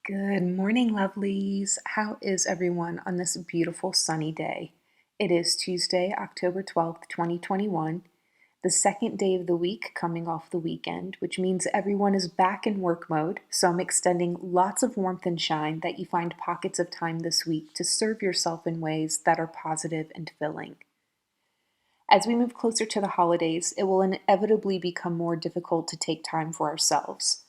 Good morning, lovelies. How is everyone on this beautiful sunny day? It is Tuesday, October 12th, 2021, the second day of the week coming off the weekend, which means everyone is back in work mode. So I'm extending lots of warmth and shine that you find pockets of time this week to serve yourself in ways that are positive and filling. As we move closer to the holidays, it will inevitably become more difficult to take time for ourselves.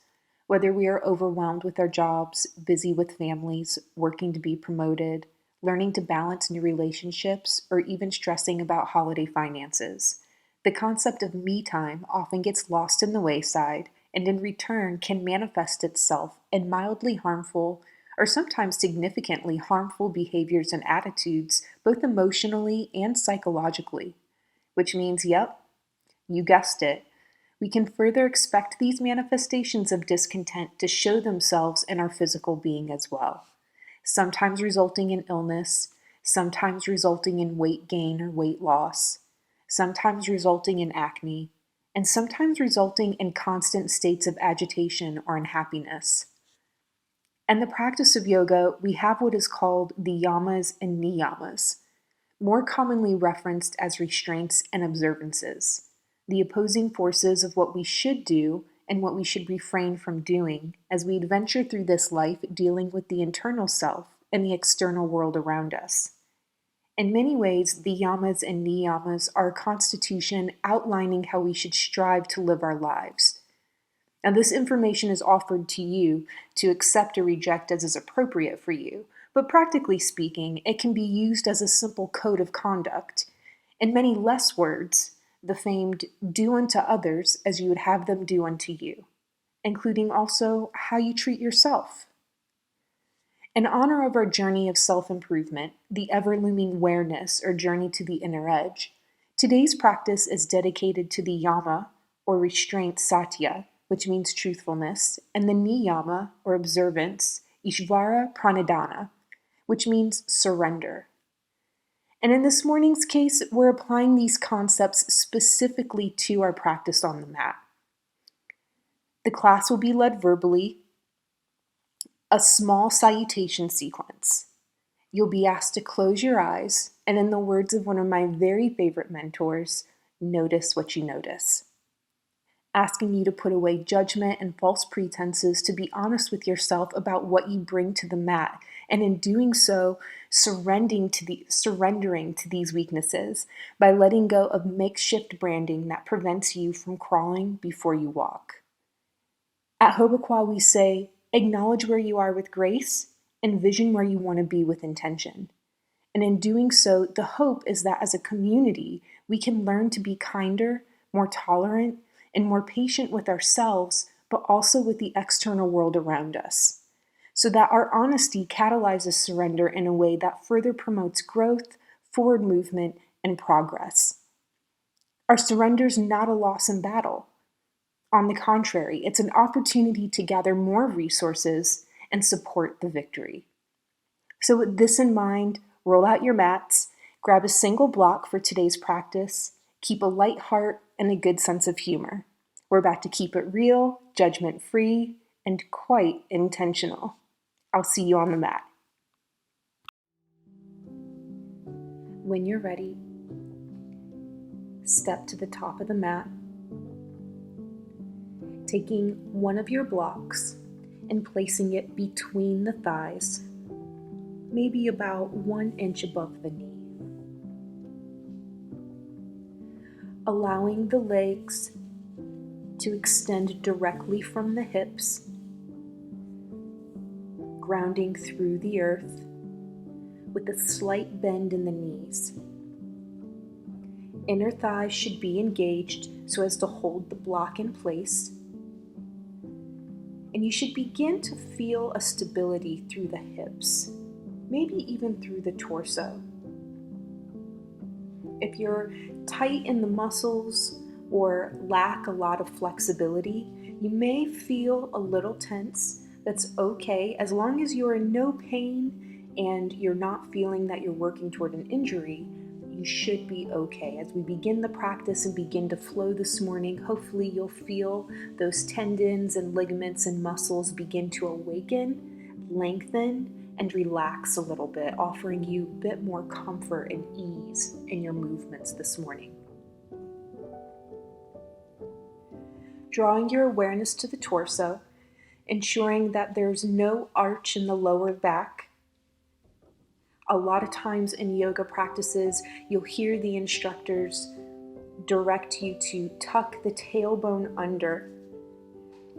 Whether we are overwhelmed with our jobs, busy with families, working to be promoted, learning to balance new relationships, or even stressing about holiday finances, the concept of me time often gets lost in the wayside and in return can manifest itself in mildly harmful or sometimes significantly harmful behaviors and attitudes, both emotionally and psychologically. Which means, yep, you guessed it, we can further expect these manifestations of discontent to show themselves in our physical being as well, sometimes resulting in illness, sometimes resulting in weight gain or weight loss, sometimes resulting in acne, and sometimes resulting in constant states of agitation or unhappiness. In the practice of yoga, we have what is called the yamas and niyamas, more commonly referenced as restraints and observances, the opposing forces of what we should do and what we should refrain from doing as we adventure through this life dealing with the internal self and the external world around us. In many ways, the yamas and niyamas are a constitution outlining how we should strive to live our lives. Now, this information is offered to you to accept or reject as is appropriate for you, but practically speaking, it can be used as a simple code of conduct. In many less words, the famed do unto others as you would have them do unto you, including also how you treat yourself. In honor of our journey of self-improvement, the ever-looming whereness or journey to the inner edge, today's practice is dedicated to the yama or restraint satya, which means truthfulness, and the niyama or observance, ishvara pranidhana, which means surrender. And in this morning's case, we're applying these concepts specifically to our practice on the mat. The class will be led verbally, a small salutation sequence. You'll be asked to close your eyes, and in the words of one of my very favorite mentors, notice what you notice. Asking you to put away judgment and false pretenses, to be honest with yourself about what you bring to the mat, and in doing so, surrendering to these weaknesses by letting go of makeshift branding that prevents you from crawling before you walk. At hoboqua, we say, acknowledge where you are with grace, envision where you want to be with intention. And in doing so, the hope is that as a community, we can learn to be kinder, more tolerant, and more patient with ourselves, but also with the external world around us, so that our honesty catalyzes surrender in a way that further promotes growth, forward movement, and progress. Our surrender is not a loss in battle. On the contrary, it's an opportunity to gather more resources and support the victory. So with this in mind, roll out your mats, grab a single block for today's practice, keep a light heart and a good sense of humor. We're about to keep it real, judgment-free, and quite intentional. I'll see you on the mat. When you're ready, step to the top of the mat, taking one of your blocks and placing it between the thighs, maybe about 1 inch above the knee. Allowing the legs to extend directly from the hips, grounding through the earth with a slight bend in the knees. Inner thighs should be engaged so as to hold the block in place. And you should begin to feel a stability through the hips, maybe even through the torso. If you're tight in the muscles or lack a lot of flexibility, you may feel a little tense. That's okay, as long as you're in no pain and you're not feeling that you're working toward an injury. You should be okay. As we begin the practice and begin to flow this morning, hopefully you'll feel those tendons and ligaments and muscles begin to awaken, Lengthen and relax a little bit, offering you a bit more comfort and ease in your movements this morning. Drawing your awareness to the torso, ensuring that there's no arch in the lower back. A lot of times in yoga practices, you'll hear the instructors direct you to tuck the tailbone under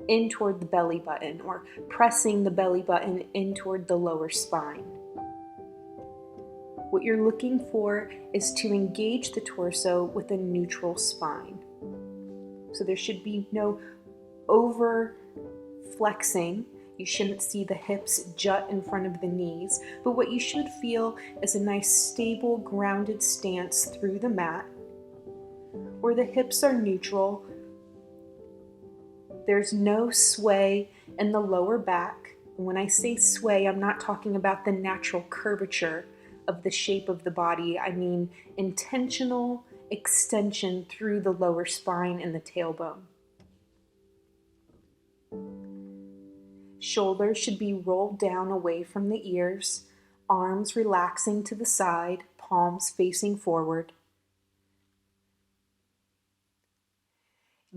in toward the belly button, or pressing the belly button in toward the lower spine. What you're looking for is to engage the torso with a neutral spine. So there should be no over flexing. You shouldn't see the hips jut in front of the knees, but what you should feel is a nice stable, grounded stance through the mat, where the hips are neutral. There's no sway in the lower back. And when I say sway, I'm not talking about the natural curvature of the shape of the body. I mean intentional extension through the lower spine and the tailbone. Shoulders should be rolled down away from the ears, arms relaxing to the side, palms facing forward.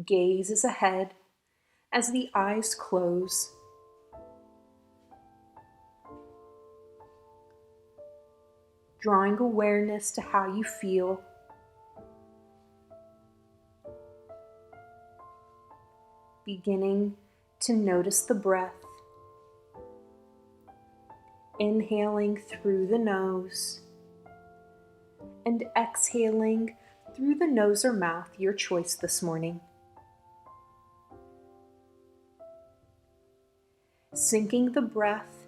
Gaze is ahead as the eyes close. Drawing awareness to how you feel. Beginning to notice the breath. Inhaling through the nose and exhaling through the nose or mouth, your choice this morning. Syncing the breath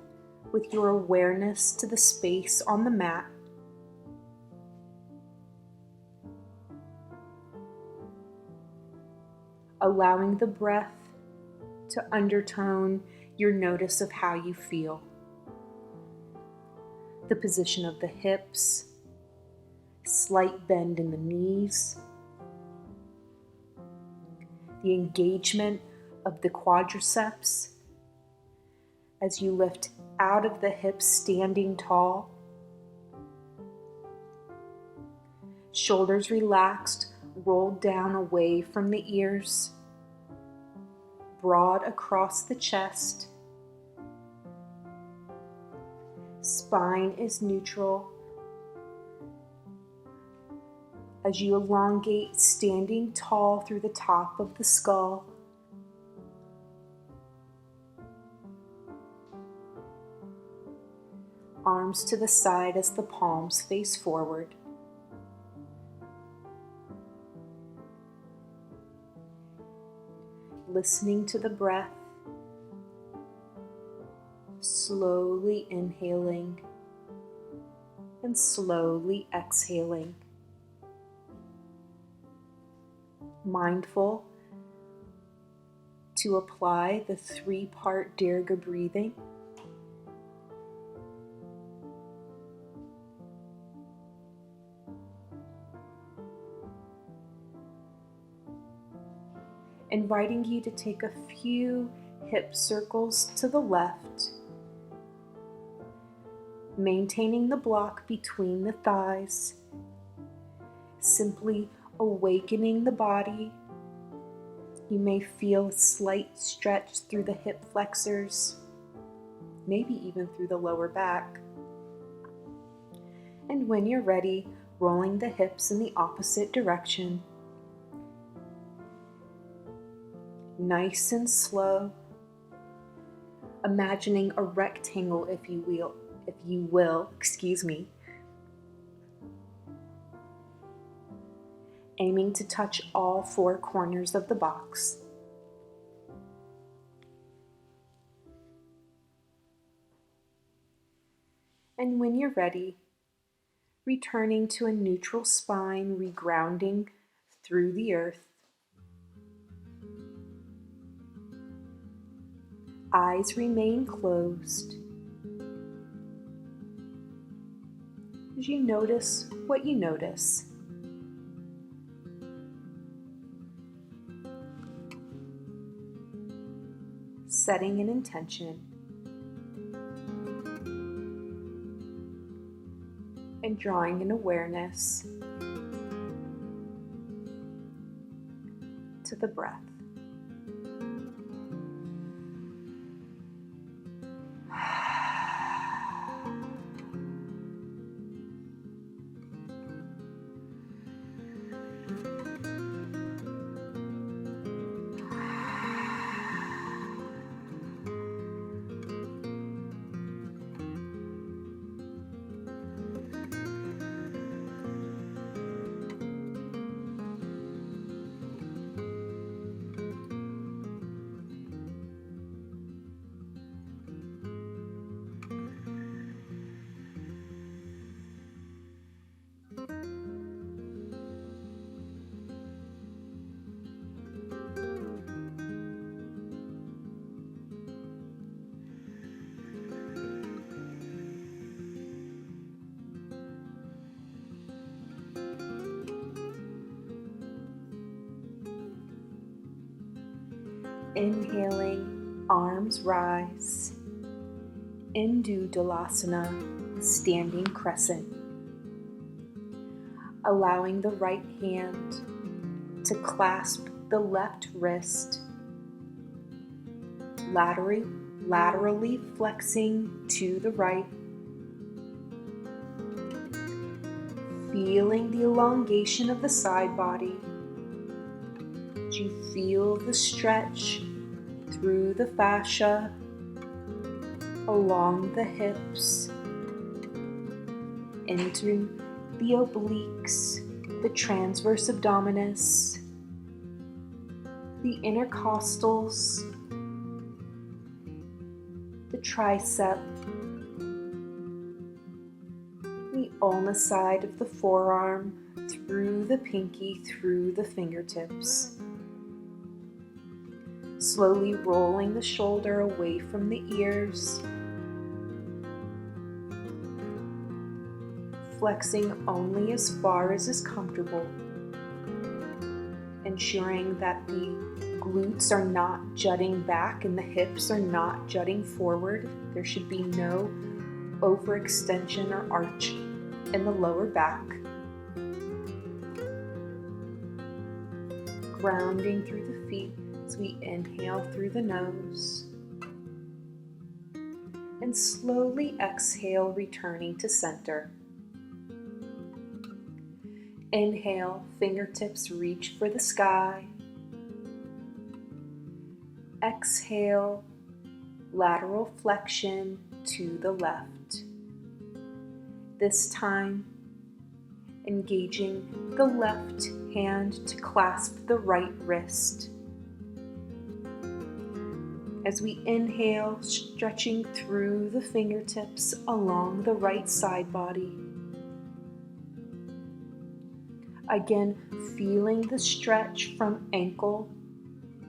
with your awareness to the space on the mat. Allowing the breath to undertone your notice of how you feel. The position of the hips, slight bend in the knees, the engagement of the quadriceps as you lift out of the hips, standing tall. Shoulders relaxed, rolled down away from the ears, broad across the chest. Spine is neutral as you elongate, standing tall through the top of the skull. Arms to the side as the palms face forward. Listening to the breath. Slowly inhaling and slowly exhaling. Mindful to apply the 3-part Dirga breathing. Inviting you to take a few hip circles to the left, maintaining the block between the thighs, simply awakening the body. You may feel a slight stretch through the hip flexors, maybe even through the lower back. And when you're ready, rolling the hips in the opposite direction. Nice and slow, imagining a rectangle, if you will, aiming to touch all 4 corners of the box. And when you're ready, returning to a neutral spine, regrounding through the earth. Eyes remain closed as you notice what you notice. Setting an intention. and drawing an awareness to the breath. Inhaling, arms rise. Indudalasana, standing crescent. Allowing the right hand to clasp the left wrist, laterally flexing to the right. Feeling the elongation of the side body. You feel the stretch through the fascia, along the hips, into the obliques, the transverse abdominis, the intercostals, the tricep, the ulna side of the forearm, through the pinky, through the fingertips. Slowly rolling the shoulder away from the ears. Flexing only as far as is comfortable. Ensuring that the glutes are not jutting back and the hips are not jutting forward. There should be no overextension or arch in the lower back. Grounding through the feet as we inhale through the nose. And slowly exhale, returning to center. Inhale, fingertips reach for the sky. Exhale, lateral flexion to the left. This time, engaging the left hand to clasp the right wrist. As we inhale, stretching through the fingertips along the right side body. Again, feeling the stretch from ankle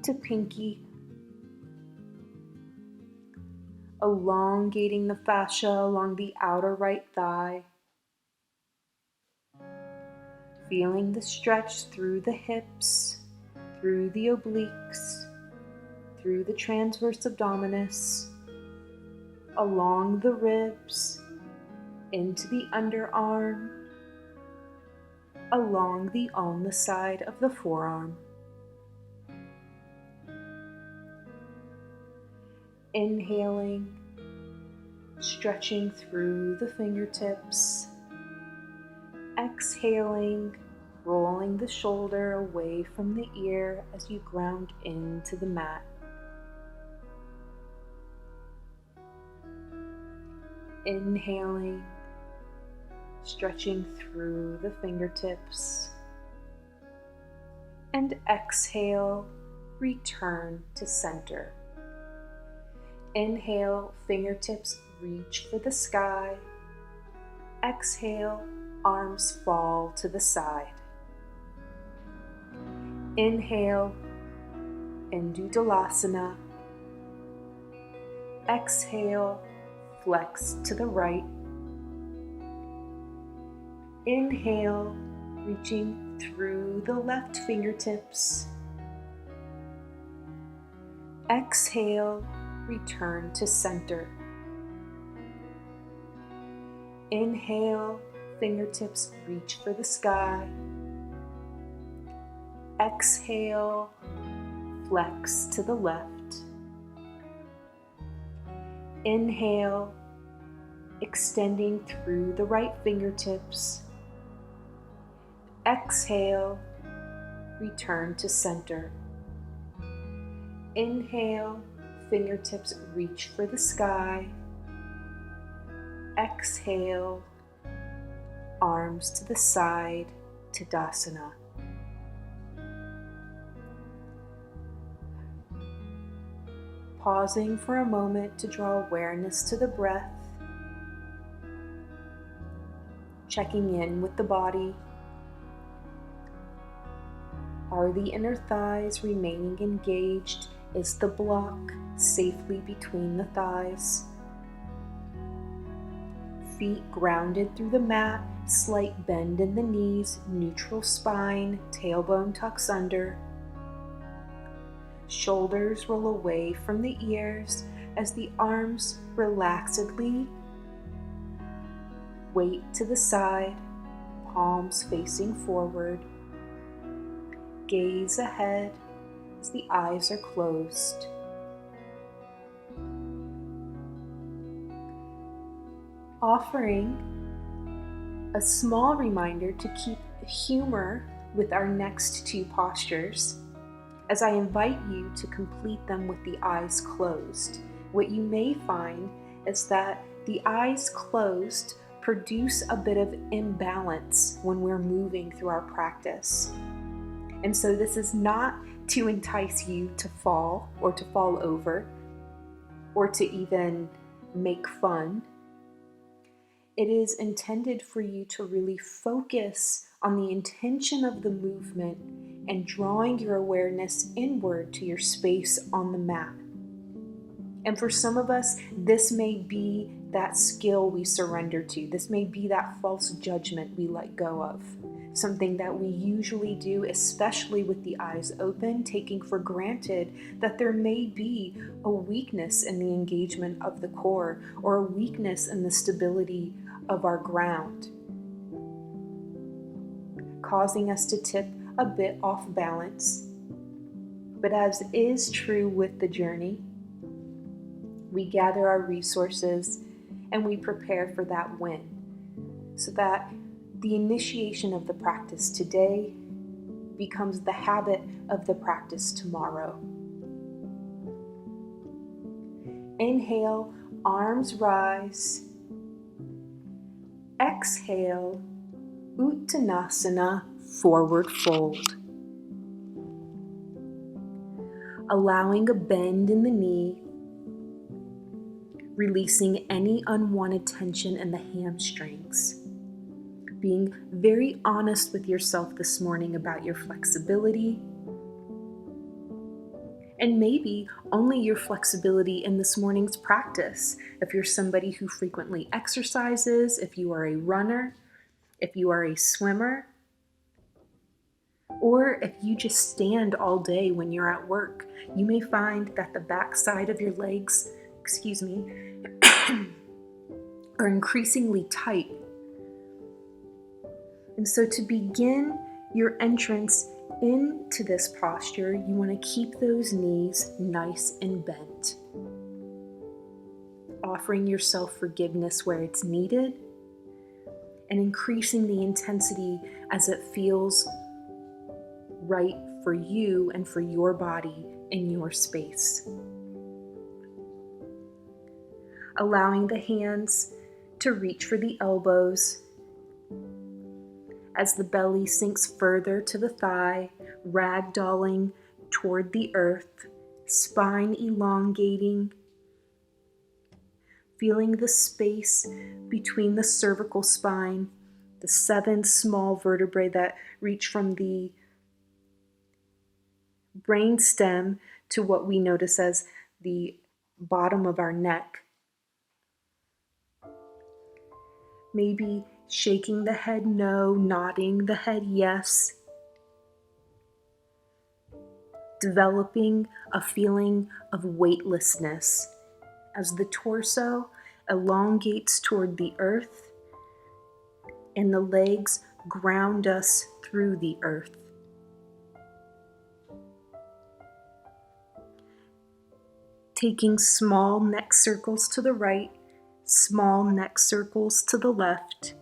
to pinky, elongating the fascia along the outer right thigh, feeling the stretch through the hips, through the obliques, through the transverse abdominis, along the ribs, into the underarm, along the ulna side of the forearm. Inhaling, stretching through the fingertips. Exhaling, rolling the shoulder away from the ear as you ground into the mat. Inhaling, stretching through the fingertips. And exhale, return to center. Inhale, fingertips reach for the sky. Exhale, arms fall to the side. Inhale, Indudalasana. Exhale, flex to the right. Inhale, reaching through the left fingertips. Exhale, return to center. Inhale, fingertips reach for the sky. Exhale, flex to the left. Inhale, extending through the right fingertips. Exhale, return to center. Inhale, fingertips reach for the sky. Exhale, arms to the side, Tadasana. Pausing for a moment to draw awareness to the breath. Checking in with the body. Are the inner thighs remaining engaged? Is the block safely between the thighs? Feet grounded through the mat, slight bend in the knees, neutral spine, tailbone tucks under. Shoulders roll away from the ears as the arms relaxedly weight to the side, palms facing forward. Gaze ahead as the eyes are closed. Offering a small reminder to keep humor with our next two postures, as I invite you to complete them with the eyes closed. What you may find is that the eyes closed produce a bit of imbalance when we're moving through our practice. And so this is not to entice you to fall or to fall over or to even make fun. It is intended for you to really focus on the intention of the movement and drawing your awareness inward to your space on the mat. And for some of us, this may be that skill we surrender to. This may be that false judgment we let go of. Something that we usually do, especially with the eyes open, taking for granted that there may be a weakness in the engagement of the core or a weakness in the stability of our ground, causing us to tip a bit off balance. But as is true with the journey, we gather our resources and we prepare for that win, so that the initiation of the practice today becomes the habit of the practice tomorrow. Inhale, arms rise. Exhale, Uttanasana, forward fold. Allowing a bend in the knee, releasing any unwanted tension in the hamstrings. Being very honest with yourself this morning about your flexibility, and maybe only your flexibility in this morning's practice. If you're somebody who frequently exercises, if you are a runner, if you are a swimmer, or if you just stand all day when you're at work, you may find that the back side of your legs, are increasingly tight. And so to begin your entrance into this posture, you want to keep those knees nice and bent. Offering yourself forgiveness where it's needed and increasing the intensity as it feels right for you and for your body in your space. Allowing the hands to reach for the elbows as the belly sinks further to the thigh, ragdolling toward the earth, spine elongating, feeling the space between the cervical spine, the 7 small vertebrae that reach from the brainstem to what we notice as the bottom of our neck. Maybe shaking the head no, nodding the head yes. Developing a feeling of weightlessness as the torso elongates toward the earth and the legs ground us through the earth. Taking small neck circles to the right, small neck circles to the left,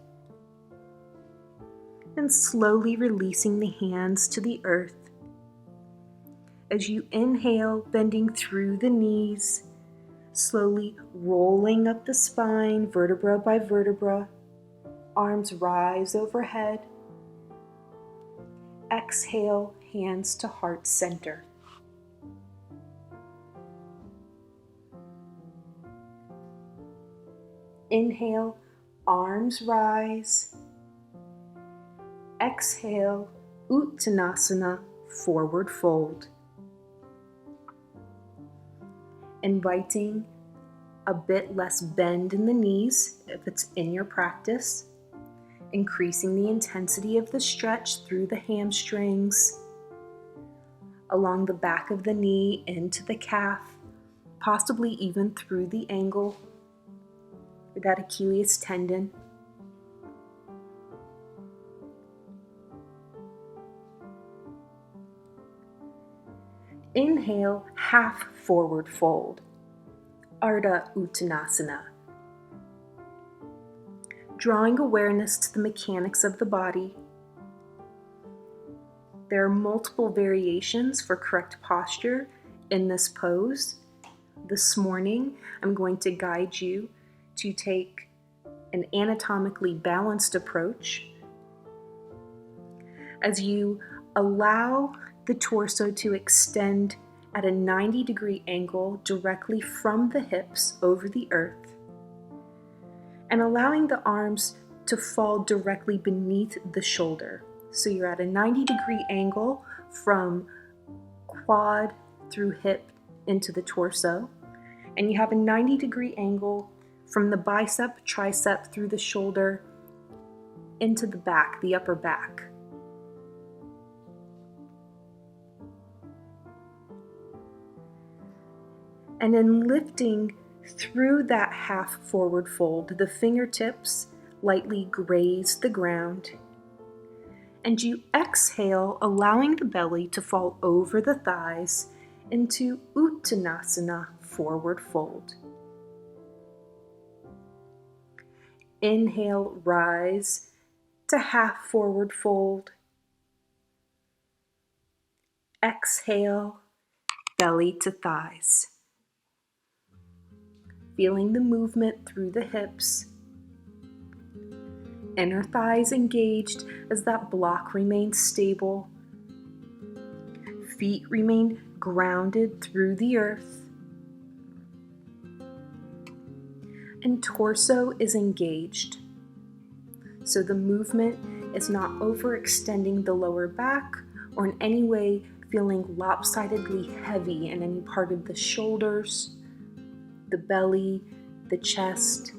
and slowly releasing the hands to the earth. As you inhale, bending through the knees, slowly rolling up the spine, vertebra by vertebra, arms rise overhead. Exhale, hands to heart center. Inhale, arms rise. Exhale, Uttanasana, forward fold. Inviting a bit less bend in the knees if it's in your practice, increasing the intensity of the stretch through the hamstrings, along the back of the knee into the calf, possibly even through the ankle or that Achilles tendon. Inhale, half forward fold, Ardha Uttanasana. Drawing awareness to the mechanics of the body. There are multiple variations for correct posture in this pose. This morning, I'm going to guide you to take an anatomically balanced approach as you allow the torso to extend at a 90-degree angle directly from the hips over the earth, and allowing the arms to fall directly beneath the shoulder. So you're at a 90-degree angle from quad through hip into the torso, and you have a 90-degree angle from the bicep, tricep through the shoulder into the back, the upper back. And then lifting through that half forward fold, the fingertips lightly graze the ground. And you exhale, allowing the belly to fall over the thighs into Uttanasana, forward fold. Inhale, rise to half forward fold. Exhale, belly to thighs. Feeling the movement through the hips. Inner thighs engaged as that block remains stable. Feet remain grounded through the earth. And torso is engaged. So the movement is not overextending the lower back or in any way feeling lopsidedly heavy in any part of the shoulders, the belly, the chest.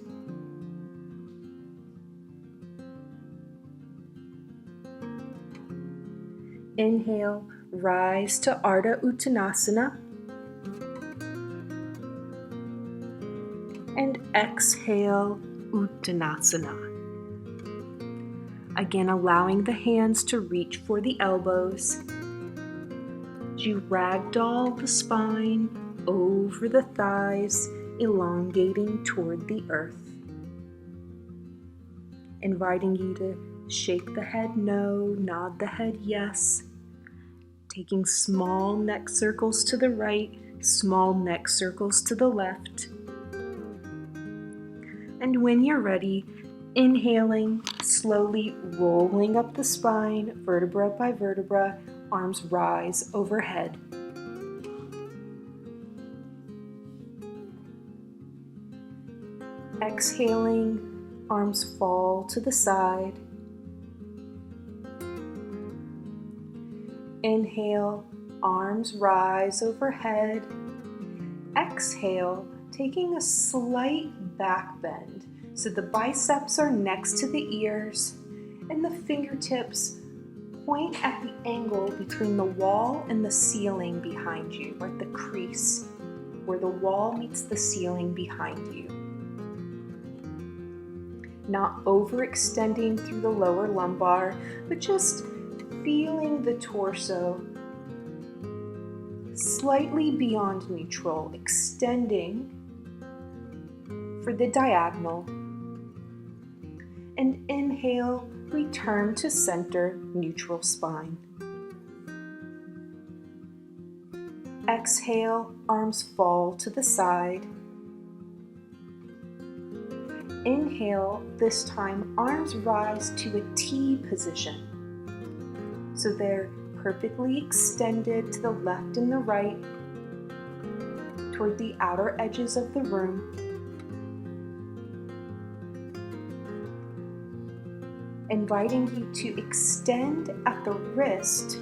Inhale, rise to Ardha Uttanasana. And exhale, Uttanasana. Again, allowing the hands to reach for the elbows. As you ragdoll the spine over the thighs, elongating toward the earth. Inviting you to shake the head no, nod the head yes. Taking small neck circles to the right, small neck circles to the left. And when you're ready, inhaling, slowly rolling up the spine, vertebra by vertebra, arms rise overhead. Exhaling, arms fall to the side. Inhale, arms rise overhead. Exhale, taking a slight back bend. So the biceps are next to the ears and the fingertips point at the angle between the wall and the ceiling behind you, or at the crease where the wall meets the ceiling behind you. not overextending through the lower lumbar, but just feeling the torso slightly beyond neutral, extending for the diagonal. And inhale, return to center, neutral spine. Exhale, arms fall to the side. Inhale, this time arms rise to a T position. So they're perfectly extended to the left and the right, toward the outer edges of the room. Inviting you to extend at the wrist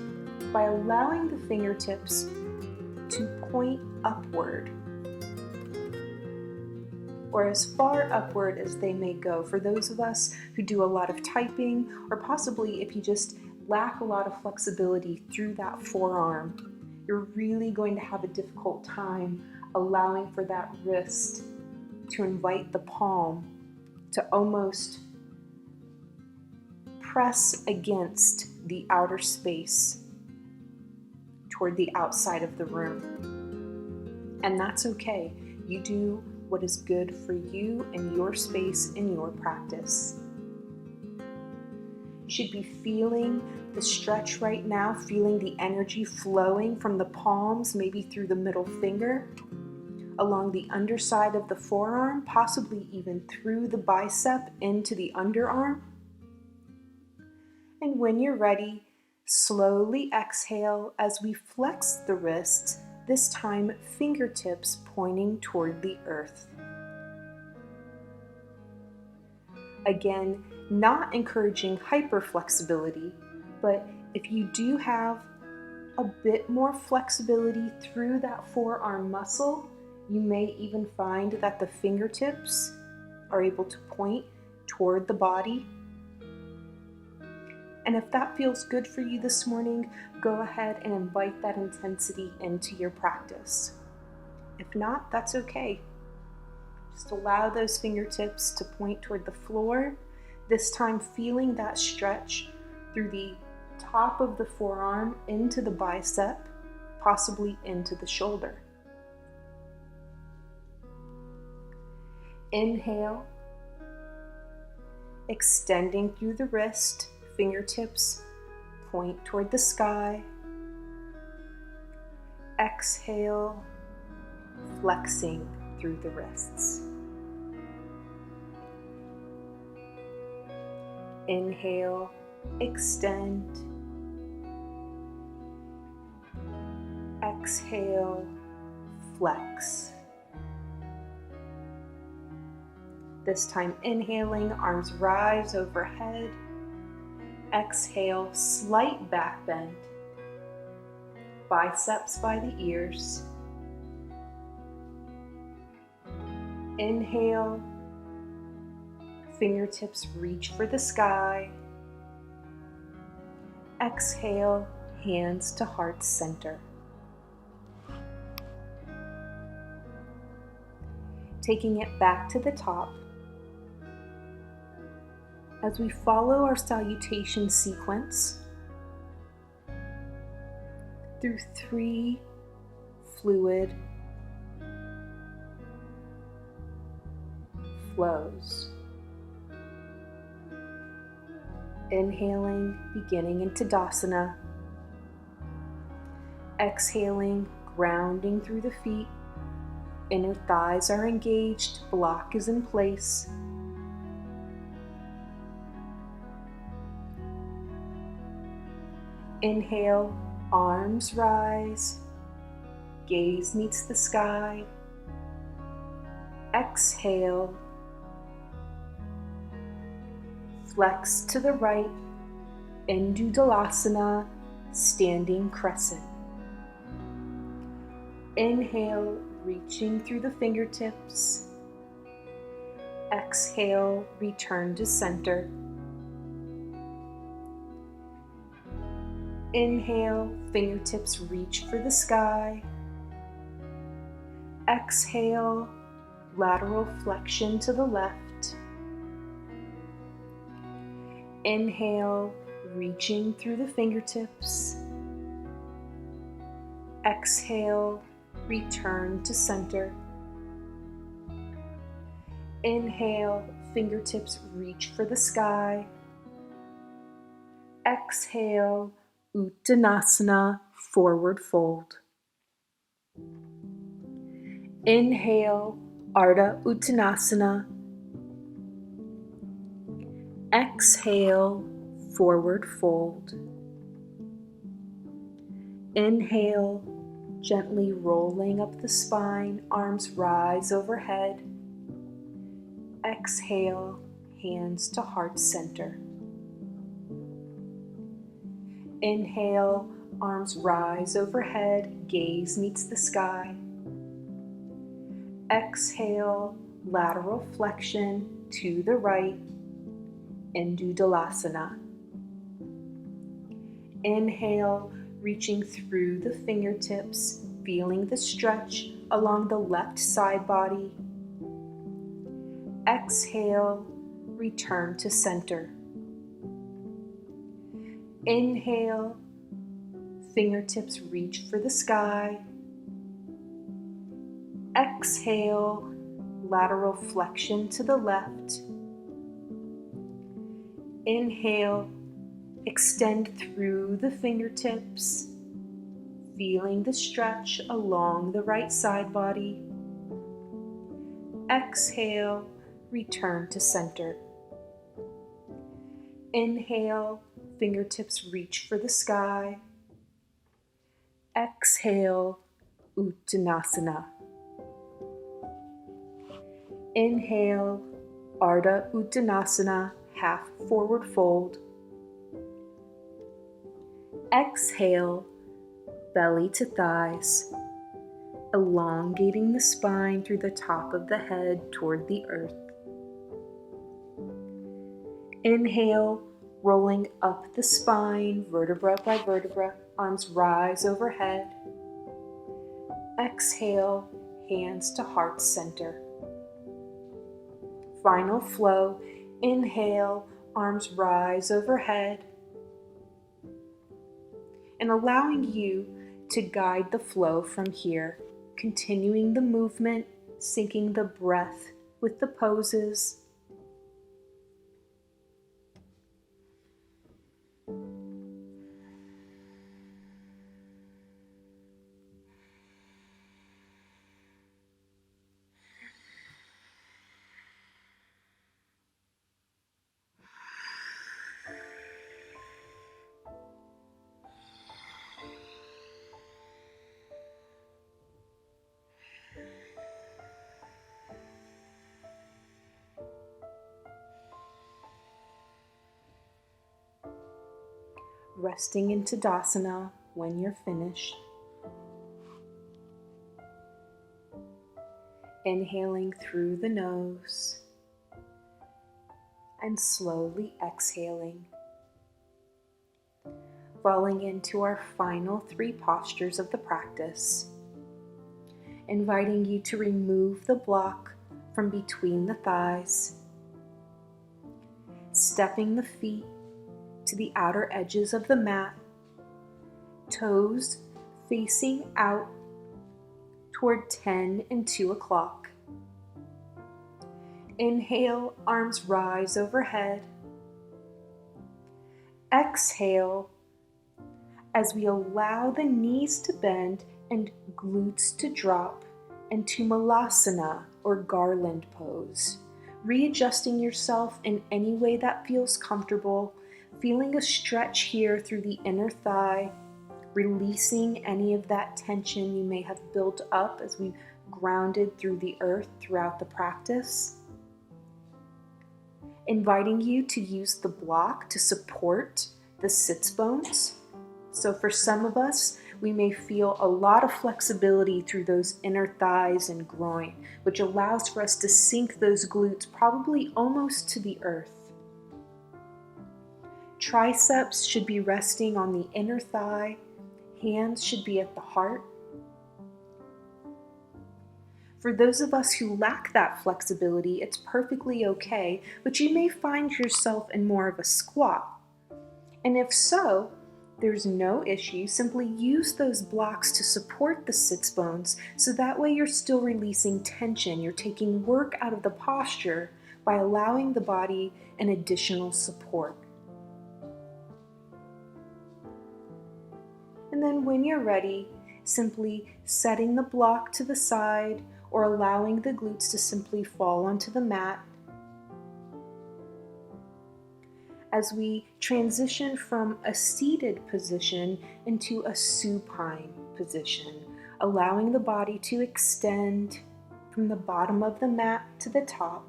by allowing the fingertips to point upward, or as far upward as they may go. For those of us who do a lot of typing, or possibly if you just lack a lot of flexibility through that forearm, you're really going to have a difficult time allowing for that wrist to invite the palm to almost press against the outer space toward the outside of the room. And that's okay. You do what is good for you and your space in your practice. You should be feeling the stretch right now, feeling the energy flowing from the palms, maybe through the middle finger, along the underside of the forearm, possibly even through the bicep into the underarm. And when you're ready, slowly exhale as we flex the wrists, this time fingertips pointing toward the earth. Again, not encouraging hyperflexibility, but if you do have a bit more flexibility through that forearm muscle, you may even find that the fingertips are able to point toward the body. And if that feels good for you this morning, go ahead and invite that intensity into your practice. If not, that's okay. Just allow those fingertips to point toward the floor, this time feeling that stretch through the top of the forearm into the bicep, possibly into the shoulder. Inhale, extending through the wrist, fingertips point toward the sky. Exhale, flexing through the wrists. Inhale, extend. Exhale, flex. This time inhaling, arms rise overhead. Exhale, slight back bend. Biceps by the ears. Inhale, fingertips reach for the sky. Exhale, hands to heart center. Taking it back to the top, as we follow our salutation sequence through 3 fluid flows. Inhaling, beginning in Tadasana. Exhaling, grounding through the feet. Inner thighs are engaged, block is in place. Inhale, arms rise, gaze meets the sky. Exhale, flex to the right, Indudalasana, standing crescent. Inhale, reaching through the fingertips. Exhale, return to center. Inhale, fingertips reach for the sky. Exhale, lateral flexion to the left. Inhale, reaching through the fingertips. Exhale, return to center. Inhale, fingertips reach for the sky. Exhale, Uttanasana, forward fold. Inhale, Ardha Uttanasana. Exhale, forward fold. Inhale, gently rolling up the spine, arms rise overhead. Exhale, hands to heart center. Inhale, arms rise overhead, gaze meets the sky. Exhale, lateral flexion to the right, Indudalasana. Inhale, reaching through the fingertips, feeling the stretch along the left side body. Exhale, return to center. Inhale, fingertips reach for the sky. Exhale, lateral flexion to the left. Inhale, extend through the fingertips, feeling the stretch along the right side body. Exhale, return to center. Inhale, fingertips reach for the sky. Exhale, Uttanasana. Inhale, Ardha Uttanasana, half forward fold. Exhale, belly to thighs, elongating the spine through the top of the head toward the earth. Inhale, rolling up the spine, vertebra by vertebra, arms rise overhead. Exhale, hands to heart center. Final flow, inhale, arms rise overhead. And allowing you to guide the flow from here, continuing the movement, syncing the breath with the poses. Resting in Tadasana when you're finished. Inhaling through the nose and slowly exhaling. Falling into our final 3 postures of the practice. Inviting you to remove the block from between the thighs. Stepping the feet to the outer edges of the mat, toes facing out toward 10 and 2 o'clock. Inhale, arms rise overhead. Exhale, as we allow the knees to bend and glutes to drop into Malasana or garland pose, readjusting yourself in any way that feels comfortable, feeling a stretch here through the inner thigh, releasing any of that tension you may have built up as we grounded through the earth throughout the practice. Inviting you to use the block to support the sits bones. So for some of us, we may feel a lot of flexibility through those inner thighs and groin, which allows for us to sink those glutes probably almost to the earth. Triceps should be resting on the inner thigh. Hands should be at the heart. For those of us who lack that flexibility, it's perfectly okay, but you may find yourself in more of a squat. And if so, there's no issue. Simply use those blocks to support the sits bones so that way you're still releasing tension. You're taking work out of the posture by allowing the body an additional support. And then when you're ready, simply setting the block to the side or allowing the glutes to simply fall onto the mat. As we transition from a seated position into a supine position, allowing the body to extend from the bottom of the mat to the top,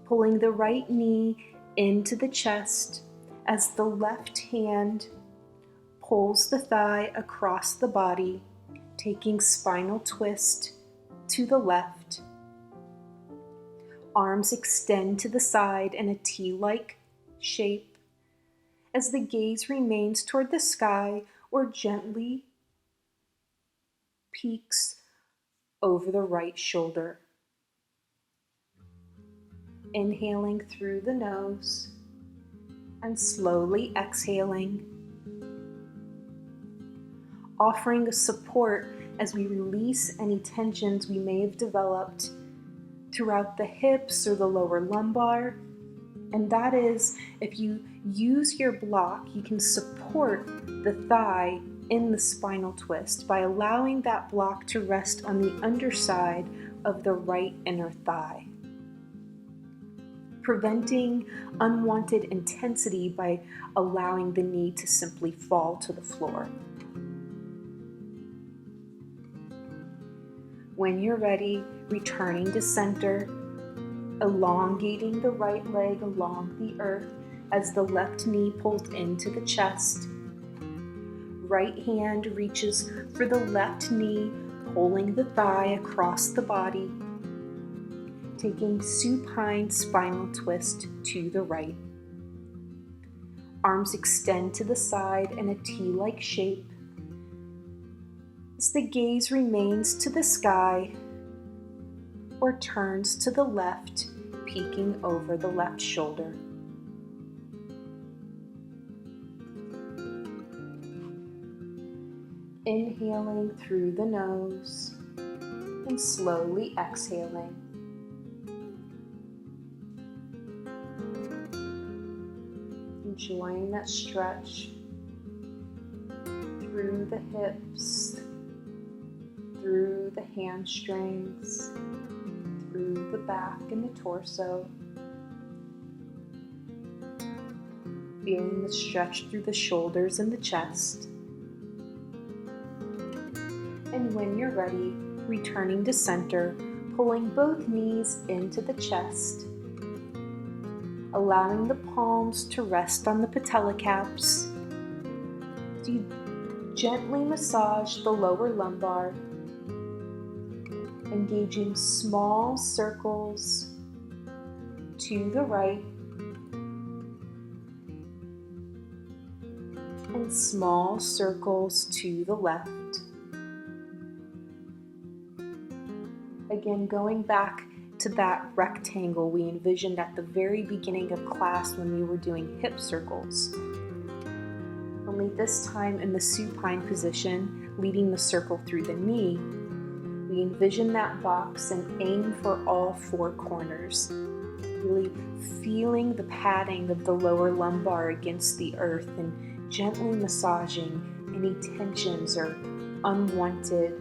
pulling the right knee into the chest as the left hand pulls the thigh across the body, taking spinal twist to the left. Arms extend to the side in a T-like shape as the gaze remains toward the sky or gently peeks over the right shoulder. Inhaling through the nose and slowly exhaling, offering a support as we release any tensions we may have developed throughout the hips or the lower lumbar. And that is, if you use your block, you can support the thigh in the spinal twist by allowing that block to rest on the underside of the right inner thigh, preventing unwanted intensity by allowing the knee to simply fall to the floor. When you're ready, returning to center, elongating the right leg along the earth as the left knee pulls into the chest. Right hand reaches for the left knee, pulling the thigh across the body, taking supine spinal twist to the right. Arms extend to the side in a T-like shape as the gaze remains to the sky or turns to the left, peeking over the left shoulder. Inhaling through the nose and slowly exhaling. Enjoying that stretch through the hips, through the hamstrings, through the back and the torso. Feeling the stretch through the shoulders and the chest. And when you're ready, returning to center, pulling both knees into the chest, allowing the palms to rest on the patella caps. So you gently massage the lower lumbar, engaging small circles to the right and small circles to the left. Again, going back to that rectangle we envisioned at the very beginning of class when we were doing hip circles. Only this time in the supine position, leading the circle through the knee, we envision that box and aim for all four corners, really feeling the padding of the lower lumbar against the earth and gently massaging any tensions or unwanted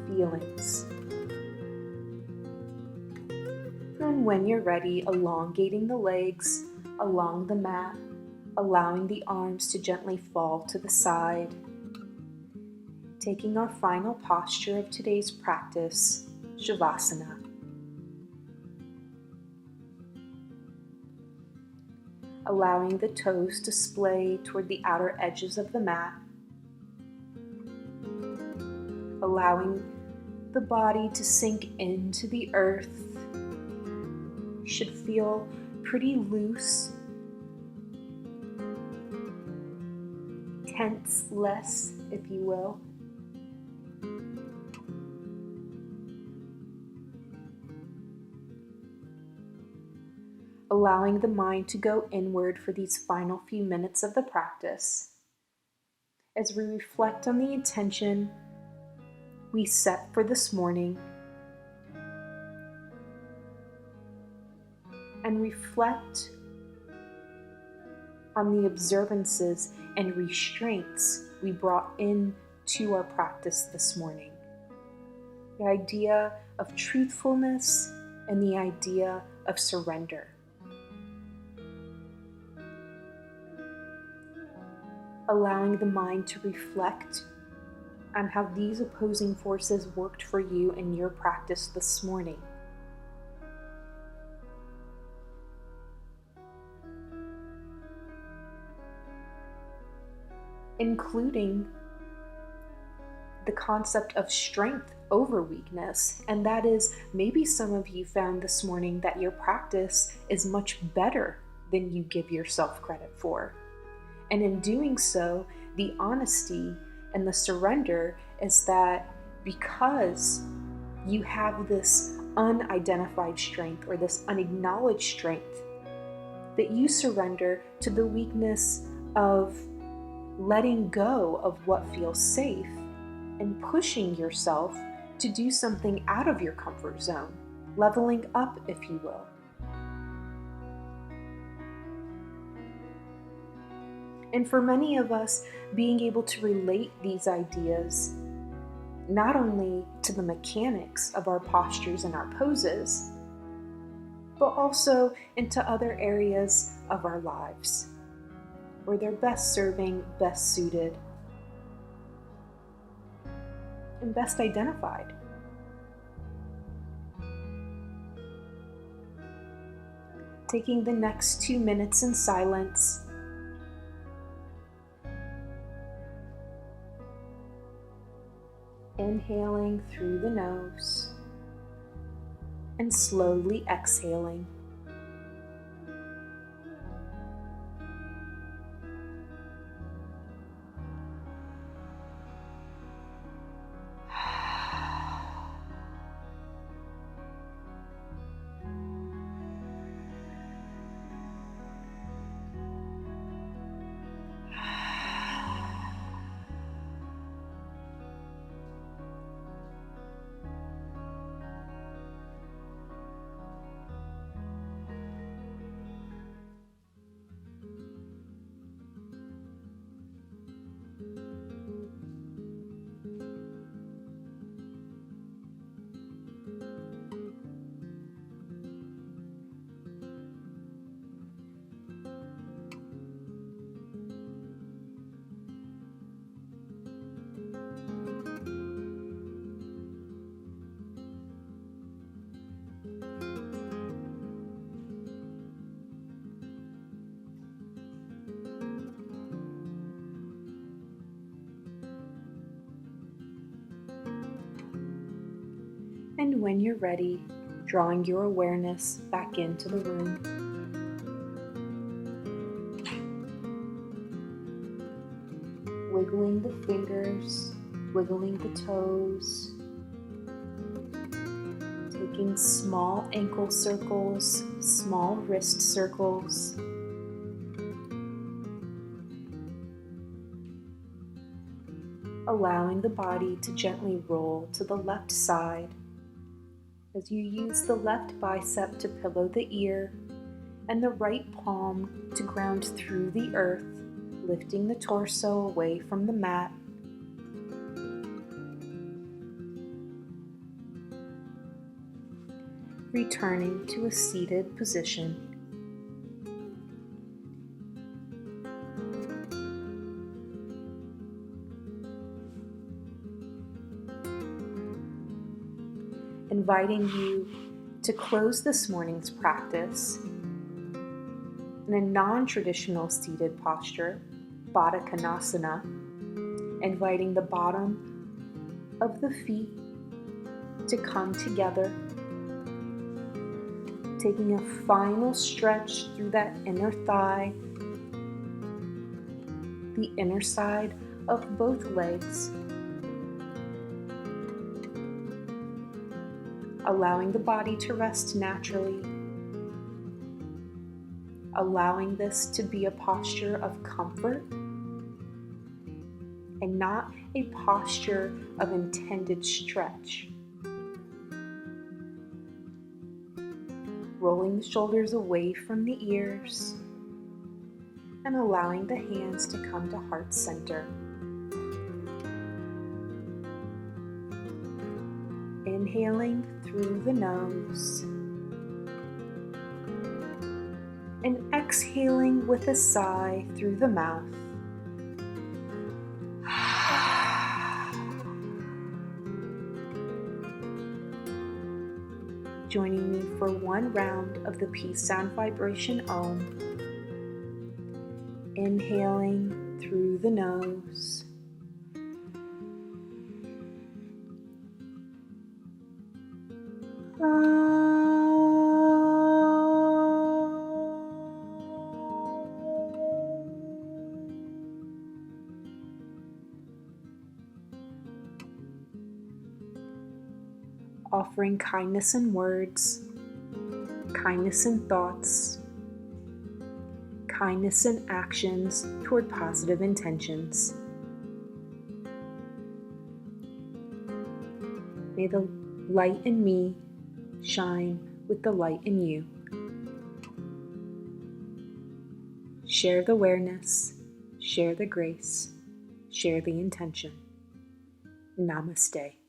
feelings. And when you're ready, elongating the legs along the mat, allowing the arms to gently fall to the side. Taking our final posture of today's practice, Shavasana. Allowing the toes to splay toward the outer edges of the mat. Allowing the body to sink into the earth. You should feel pretty loose, tense less, if you will. Allowing the mind to go inward for these final few minutes of the practice as we reflect on the intention we set for this morning and reflect on the observances and restraints we brought into our practice this morning. The idea of truthfulness and the idea of surrender. Allowing the mind to reflect on how these opposing forces worked for you in your practice this morning. Including the concept of strength over weakness, and that is maybe some of you found this morning that your practice is much better than you give yourself credit for. And in doing so, the honesty and the surrender is that because you have this unidentified strength or this unacknowledged strength, that you surrender to the weakness of letting go of what feels safe and pushing yourself to do something out of your comfort zone, leveling up, if you will. And for many of us, being able to relate these ideas not only to the mechanics of our postures and our poses, but also into other areas of our lives where they're best serving, best suited, and best identified. Taking the next 2 minutes in silence, inhaling through the nose and slowly exhaling. And when you're ready, drawing your awareness back into the room. Wiggling the fingers, wiggling the toes, taking small ankle circles, small wrist circles. Allowing the body to gently roll to the left side as you use the left bicep to pillow the ear and the right palm to ground through the earth, lifting the torso away from the mat. Returning to a seated position. Inviting you to close this morning's practice in a non-traditional seated posture, Baddha Konasana, inviting the bottom of the feet to come together, taking a final stretch through that inner thigh, the inner side of both legs, allowing the body to rest naturally, allowing this to be a posture of comfort and not a posture of intended stretch. Rolling the shoulders away from the ears and allowing the hands to come to heart center. Inhaling through the nose and exhaling with a sigh through the mouth. Joining me for one round of the peace sound vibration Om. Inhaling through the nose. Offering kindness in words, kindness in thoughts, kindness in actions toward positive intentions. May the light in me shine with the light in you. Share the awareness, share the grace, share the intention. Namaste.